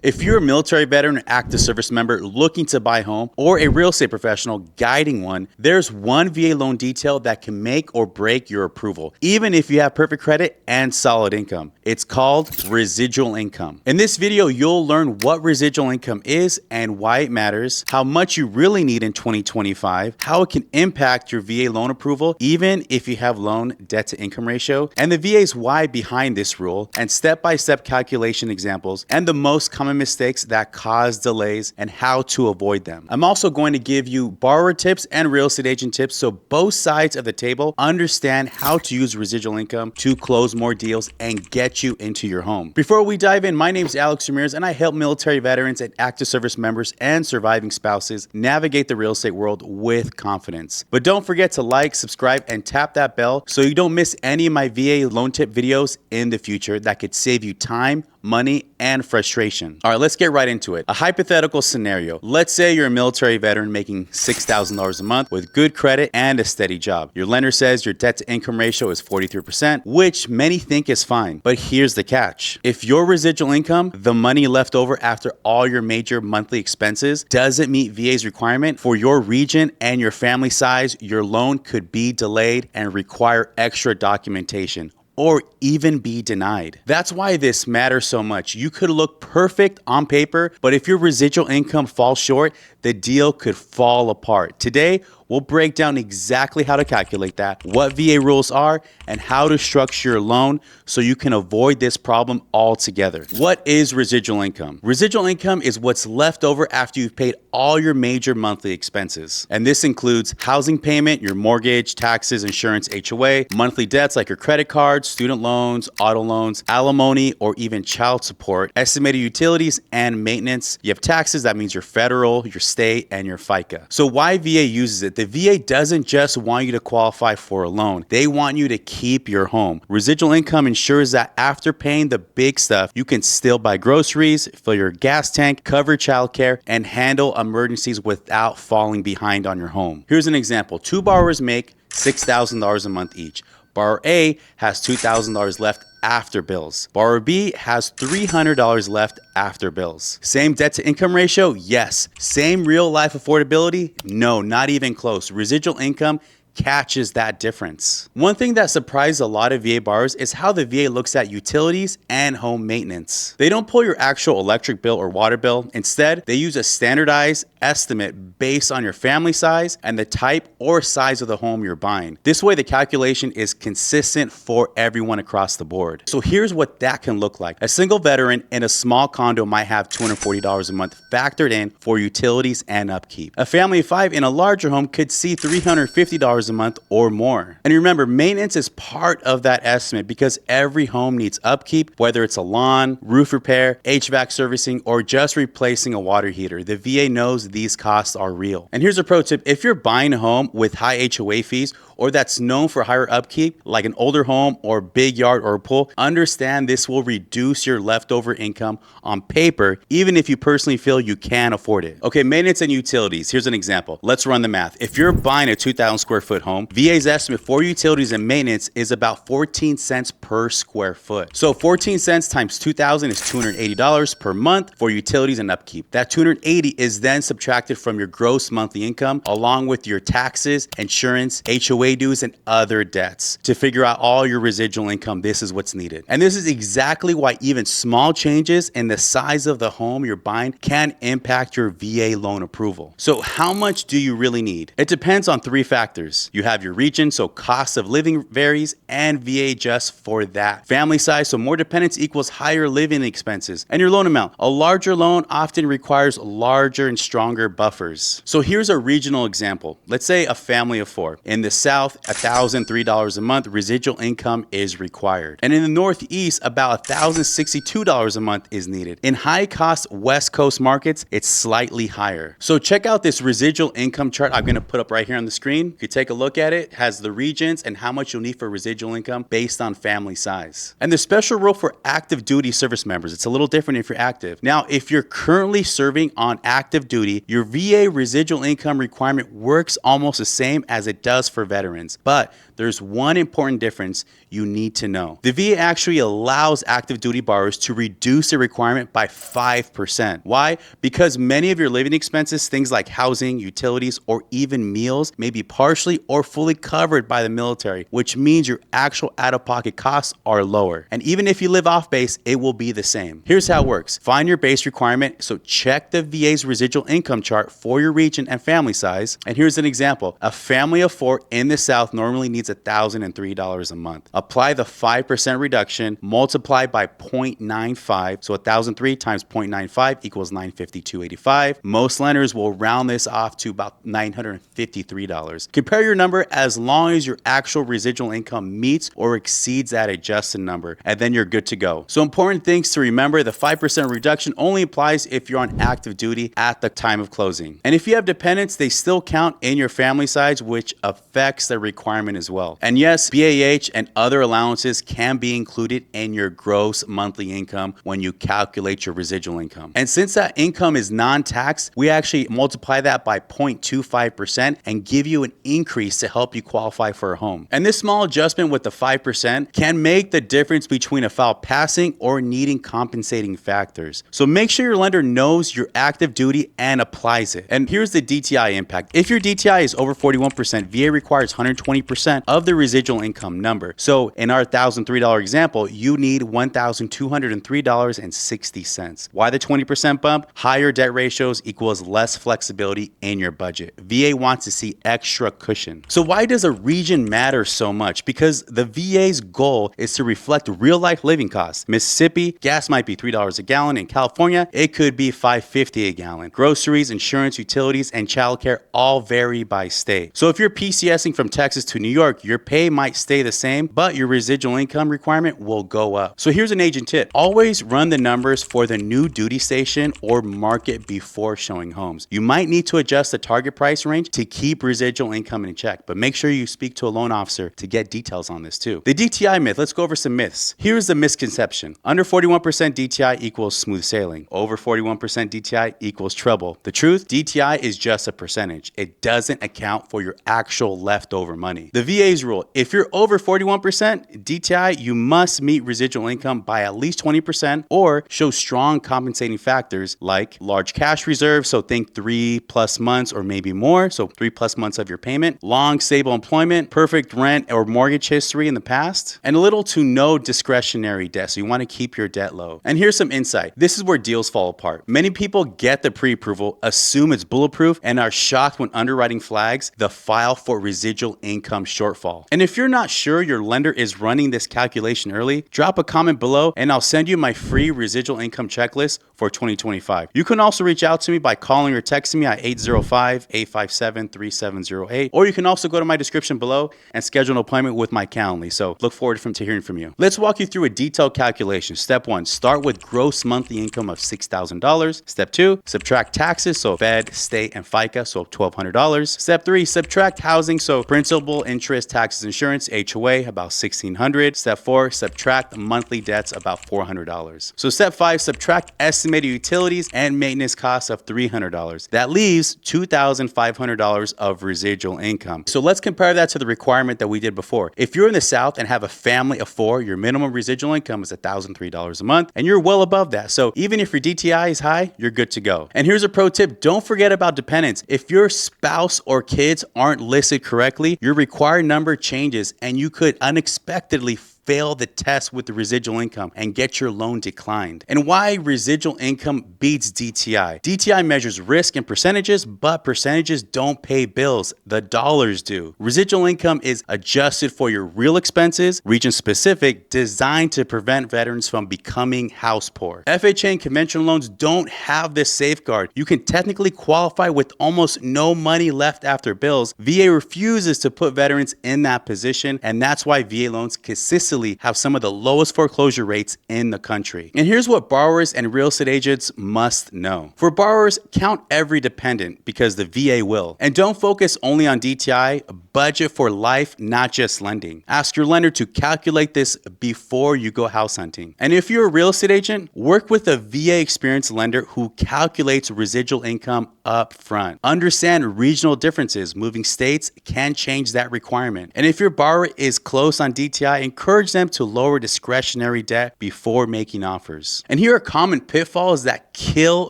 If you're a military veteran or active service member looking to buy a home, or a real estate professional guiding one, there's one VA loan detail that can make or break your approval, even if you have perfect credit and solid income. It's called residual income. In this video, you'll learn what residual income is and why it matters, how much you really need in 2025, how it can impact your VA loan approval, even if you have loan debt to income ratio, and the VA's why behind this rule, and step-by-step calculation examples, and the most common mistakes that cause delays and how to avoid them. I'm also going to give you borrower tips and real estate agent tips so both sides of the table understand how to use residual income to close more deals and get you into your home. Before we dive in, my name is Alex Ramirez and I help military veterans and active service members and surviving spouses navigate the real estate world with confidence. But don't forget to like, subscribe, and tap that bell so you don't miss any of my VA loan tip videos in the future that could save you time, money, and frustration. All right, let's get right into it. A hypothetical scenario. Let's say you're a military veteran making $6,000 a month with good credit and a steady job. Your lender says your debt to income ratio is 43%, which many think is fine. But here's the catch. If your residual income, the money left over after all your major monthly expenses, doesn't meet VA's requirement for your region and your family size, your loan could be delayed and require extra documentation, or even be denied. That's why this matters so much. You could look perfect on paper, but if your residual income falls short, the deal could fall apart. Today, we'll break down exactly how to calculate that, what VA rules are, and how to structure your loan so you can avoid this problem altogether. What is residual income? Residual income is what's left over after you've paid all your major monthly expenses. And this includes housing payment, your mortgage, taxes, insurance, HOA, monthly debts like your credit cards, student loans, auto loans, alimony, or even child support, estimated utilities, and maintenance. You have taxes, that means your federal, your state, and your FICA. So why VA uses it? The VA doesn't just want you to qualify for a loan. They want you to keep your home. Residual income ensures that after paying the big stuff, you can still buy groceries, fill your gas tank, cover childcare, and handle emergencies without falling behind on your home. Here's an example. Two borrowers make $6,000 a month each. Borrower A has $2,000 left after bills. Borrower B has $300 left after bills. Same debt to income ratio? Yes. Same real life affordability? No, not even close. Residual income catches that difference. One thing that surprised a lot of VA borrowers is how the VA looks at utilities and home maintenance. They don't pull your actual electric bill or water bill. Instead, they use a standardized estimate based on your family size and the type or size of the home you're buying. This way, the calculation is consistent for everyone across the board. So here's what that can look like. A single veteran in a small condo might have $240 a month factored in for utilities and upkeep. A family of 5 in a larger home could see $350 a month or more. And remember, maintenance is part of that estimate because every home needs upkeep, whether it's a lawn, roof repair, HVAC servicing, or just replacing a water heater. The VA knows these costs are real. And here's a pro tip. If you're buying a home with high HOA fees or that's known for higher upkeep, like an older home or big yard or a pool, understand this will reduce your leftover income on paper, even if you personally feel you can afford it. Okay, maintenance and utilities. Here's an example. Let's run the math. If you're buying a 2,000 square foot home, VA's estimate for utilities and maintenance is about 14 cents per square foot. So 14 cents times 2,000 is $280 per month for utilities and upkeep. That $280 is then subtracted from your gross monthly income along with your taxes, insurance, HOA dues, and other debts. To figure out all your residual income, this is what's needed. And this is exactly why even small changes in the size of the home you're buying can impact your VA loan approval. So how much do you really need? It depends on 3 factors. You have your region, so cost of living varies, and VA adjusts for that. Family size, so more dependents equals higher living expenses. And your loan amount. A larger loan often requires larger and stronger buffers. So here's a regional example. Let's say a family of 4. In the South, $1,003 a month residual income is required. And in the Northeast, about $1,062 a month is needed. In high-cost West Coast markets, it's slightly higher. So check out this residual income chart I'm going to put up right here on the screen. You can take a look at it. It has the regions and how much you'll need for residual income based on family size. And the special rule for active duty service members, it's a little different if you're active. Now, if you're currently serving on active duty, your VA residual income requirement works almost the same as it does for veterans. veterans. But there's one important difference you need to know. The VA actually allows active duty borrowers to reduce the requirement by 5%. Why? Because many of your living expenses, things like housing, utilities, or even meals, may be partially or fully covered by the military, which means your actual out-of-pocket costs are lower. And even if you live off base, it will be the same. Here's how it works. Find your base requirement, so check the VA's residual income chart for your region and family size. And here's an example. A family of 4 in the South normally needs $1,003 a month. Apply the 5% reduction, multiply by 0.95, so 1,003 times 0.95 equals $952.85. Most lenders will round this off to about $953. Compare your number as long as your actual residual income meets or exceeds that adjusted number, and then you're good to go. So important things to remember: the 5% reduction only applies if you're on active duty at the time of closing. And if you have dependents, they still count in your family size, which affects the requirement as well. And yes, BAH and other allowances can be included in your gross monthly income when you calculate your residual income. And since that income is non-taxed, we actually multiply that by 0.25% and give you an increase to help you qualify for a home. And this small adjustment with the 5% can make the difference between a file passing or needing compensating factors. So make sure your lender knows your active duty and applies it. And here's the DTI impact. If your DTI is over 41%, VA requires 120% of the residual income number. So in our $1,003 example, you need $1,203.60. Why the 20% bump? Higher debt ratios equals less flexibility in your budget. VA wants to see extra cushion. So why does a region matter so much? Because the VA's goal is to reflect real life living costs. Mississippi, gas might be $3 a gallon. In California, it could be $5.50 a gallon. Groceries, insurance, utilities, and childcare all vary by state. So if you're PCSing from Texas to New York, your pay might stay the same, but your residual income requirement will go up. So here's an agent tip. Always run the numbers for the new duty station or market before showing homes. You might need to adjust the target price range to keep residual income in check, but make sure you speak to a loan officer to get details on this too. The DTI myth. Let's go over some myths. Here's the misconception. Under 41% DTI equals smooth sailing. Over 41% DTI equals trouble. The truth, DTI is just a percentage. It doesn't account for your actual leftover money. The VA's rule: if you're over 41% DTI, you must meet residual income by at least 20% or show strong compensating factors like large cash reserves, so think 3+ months or maybe more, so 3+ months of your payment, long stable employment, perfect rent or mortgage history in the past, and little to no discretionary debt, so you want to keep your debt low. And here's some insight. This is where deals fall apart. Many people get the pre-approval, assume it's bulletproof, and are shocked when underwriting flags the file for residual income shortfall. And if you're not sure your lender is running this calculation early, drop a comment below and I'll send you my free residual income checklist for 2025. You can also reach out to me by calling or texting me at 805-857-3708, or you can also go to my description below and schedule an appointment with my Calendly. So look forward to hearing from you. Let's walk you through a detailed calculation. Step 1, start with gross monthly income of $6,000. Step 2, subtract taxes, so Fed, state, and FICA, so $1,200. Step 3, subtract housing, so principal, interest, taxes, insurance, HOA, about $1,600. Step 4, subtract monthly debts, about $400. So step 5, subtract estimated utilities and maintenance costs of $300. That leaves $2,500 of residual income. So let's compare that to the requirement that we did before. If you're in the South and have a family of 4, your minimum residual income is $1,003 a month, and you're well above that. So even if your DTI is high, you're good to go. And here's a pro tip: don't forget about dependents. If your spouse or kids aren't listed correctly, your required number changes and you could unexpectedly fail the test with the residual income and get your loan declined. And why residual income beats DTI. DTI measures risk in percentages, but percentages don't pay bills. The dollars do. Residual income is adjusted for your real expenses, region specific, designed to prevent veterans from becoming house poor. FHA and conventional loans don't have this safeguard. You can technically qualify with almost no money left after bills. VA refuses to put veterans in that position, and that's why VA loans consistently have some of the lowest foreclosure rates in the country. And here's what borrowers and real estate agents must know. For borrowers, count every dependent because the VA will. And don't focus only on DTI, budget for life, not just lending. Ask your lender to calculate this before you go house hunting. And if you're a real estate agent, work with a VA experienced lender who calculates residual income up front. Understand regional differences. Moving states can change that requirement. And if your borrower is close on DTI, encourage them to lower discretionary debt before making offers. And here are common pitfalls that kill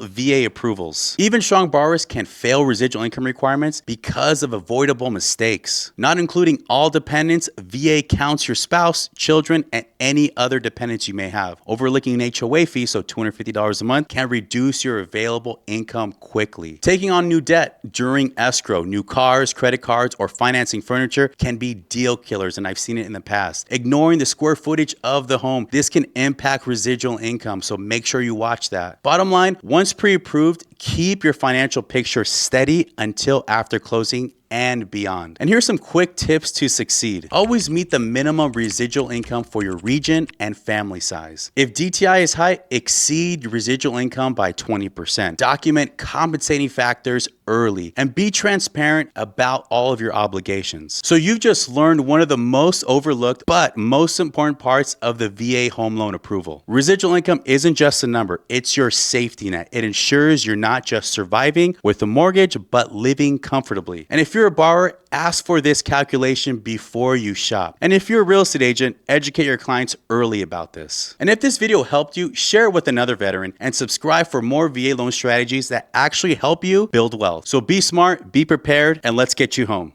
VA approvals. Even strong borrowers can fail residual income requirements because of avoidable mistakes. Not including all dependents, VA counts your spouse, children, and any other dependents you may have. Overlooking an HOA fee, so $250 a month, can reduce your available income quickly. Taking on new debt during escrow, new cars, credit cards, or financing furniture can be deal killers, and I've seen it in the past. Ignoring the square footage of the home, this can impact residual income, so make sure you watch that. Bottom line, once pre-approved, keep your financial picture steady until after closing and beyond. And here's some quick tips to succeed. Always meet the minimum residual income for your region and family size. If DTI is high, exceed your residual income by 20%. Document compensating factors early and be transparent about all of your obligations. So you've just learned one of the most overlooked but most important parts of the VA home loan approval. Residual income isn't just a number, it's your safety net. It ensures you're not just surviving with a mortgage, but living comfortably. And if you're a borrower, ask for this calculation before you shop. And if you're a real estate agent, educate your clients early about this. And if this video helped you, share it with another veteran and subscribe for more VA loan strategies that actually help you build wealth. So be smart, be prepared, and let's get you home.